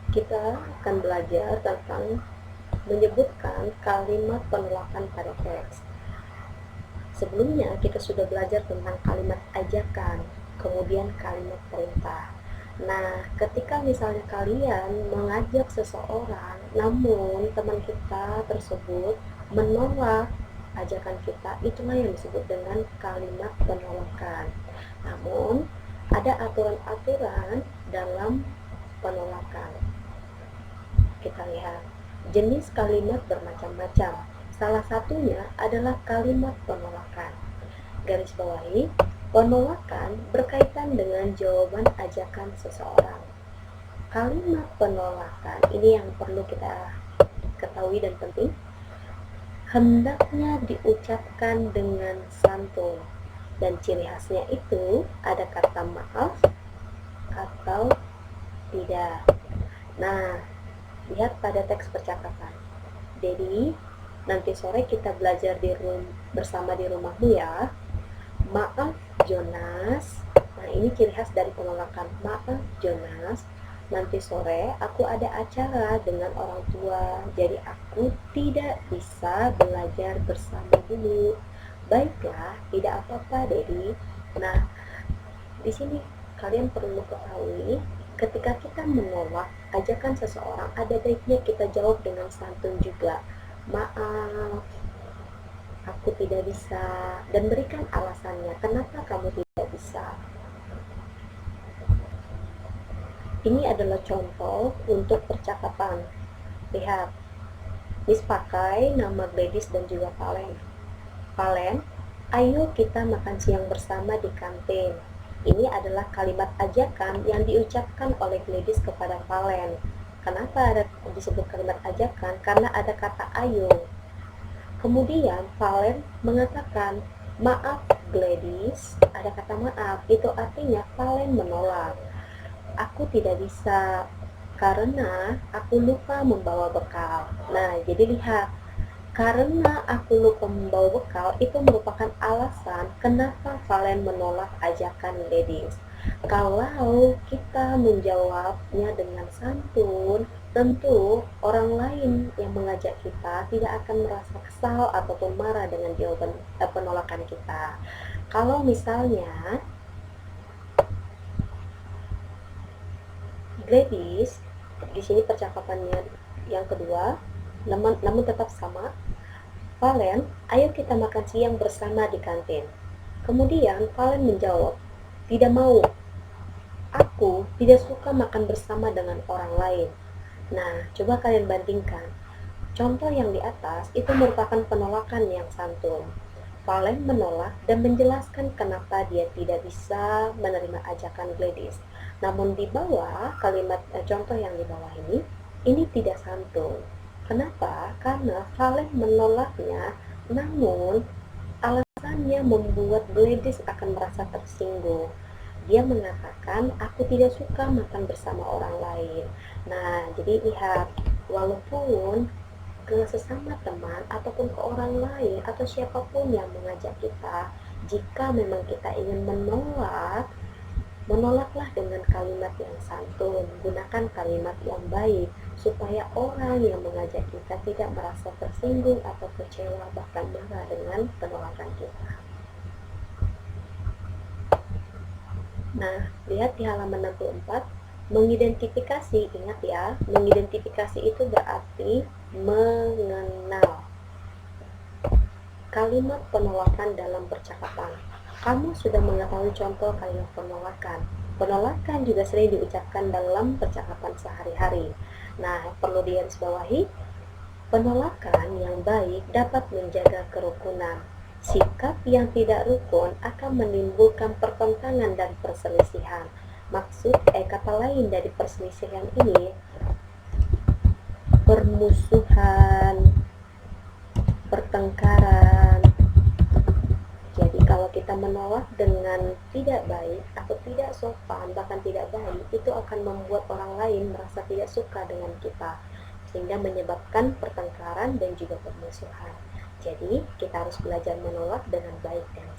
kita akan belajar tentang menyebutkan kalimat penolakan pada teks. Sebelumnya kita sudah belajar tentang kalimat ajakan, kemudian kalimat perintah. Nah, ketika misalnya kalian mengajak seseorang, namun teman kita tersebut menolak ajakan kita, itulah yang disebut dengan kalimat penolakan. Namun, ada aturan-aturan dalam penolakan. Kita lihat, jenis kalimat bermacam-macam. Salah satunya adalah kalimat penolakan. Garis bawahi, penolakan berkaitan dengan jawaban ajakan seseorang. Kalimat penolakan ini yang perlu kita ketahui dan penting, hendaknya diucapkan dengan santun, dan ciri khasnya itu ada kata maaf atau tidak. Nah, lihat pada teks percakapan. Jadi, nanti sore kita belajar bersama di rumahmu ya. Maaf Jonas. Nah, ini ciri khas dari penolakan. Maaf Jonas, nanti sore aku ada acara dengan orang tua, jadi aku tidak bisa belajar bersama dulu. Baiklah, tidak apa-apa, Dedi. Nah, di sini kalian perlu ketahui, ketika kita menolak ajakan seseorang, ada baiknya kita jawab dengan santun juga. Maaf, aku tidak bisa, dan berikan alasannya kenapa kamu tidak bisa. Ini adalah contoh untuk percakapan. Lihat, Miss pakai nama Gladys dan juga Valen. Valen, ayo kita makan siang bersama di kantin. Ini adalah kalimat ajakan yang diucapkan oleh Gladys kepada Valen. Kenapa disebut kalimat ajakan? Karena ada kata ayo. Kemudian Valen mengatakan, maaf Gladys, ada kata maaf. Itu artinya Valen menolak. Aku tidak bisa karena aku lupa membawa bekal. Nah, jadi lihat, karena aku lupa membawa bekal itu merupakan alasan kenapa Valen menolak ajakan Gladys. Kalau kita menjawabnya dengan santun, tentu orang lain yang mengajak kita tidak akan merasa kesal ataupun marah dengan jawaban penolakan kita. Kalau misalnya Gladys, di sini percakapannya yang kedua, namun tetap sama. Valen, ayo kita makan siang bersama di kantin. Kemudian Valen menjawab, tidak mau. Aku tidak suka makan bersama dengan orang lain. Nah, coba kalian bandingkan. Contoh yang di atas itu merupakan penolakan yang santun. Valen menolak dan menjelaskan kenapa dia tidak bisa menerima ajakan Gladys. Namun di bawah kalimat contoh yang di bawah ini tidak santun. Kenapa? Karena Valen menolaknya, namun alasannya membuat Gladys akan merasa tersinggung. Dia mengatakan, aku tidak suka makan bersama orang lain. Nah, jadi lihat, walaupun ke sesama teman ataupun ke orang lain atau siapapun yang mengajak kita, jika memang kita ingin menolaklah dengan kalimat yang santun, gunakan kalimat yang baik supaya orang yang mengajak kita tidak merasa tersinggung atau kecewa bahkan marah dengan penolakan kita. Nah, lihat di halaman 64, mengidentifikasi, ingat ya, mengidentifikasi itu berarti mengenal kalimat penolakan dalam percakapan. Kamu sudah mengetahui contoh kalimat penolakan. Penolakan juga sering diucapkan dalam percakapan sehari-hari. Nah, perlu digarisbawahi, penolakan yang baik dapat menjaga kerukunan. Sikap yang tidak rukun akan menimbulkan pertentangan dan perselisihan. Kata lain dari perselisihan ini, permusuhan, pertengkaran. Jadi kalau kita menolak dengan tidak baik atau tidak sopan, bahkan tidak baik, itu akan membuat orang lain merasa tidak suka dengan kita, sehingga menyebabkan pertengkaran dan juga permusuhan. Jadi kita harus belajar menolak dengan baik dan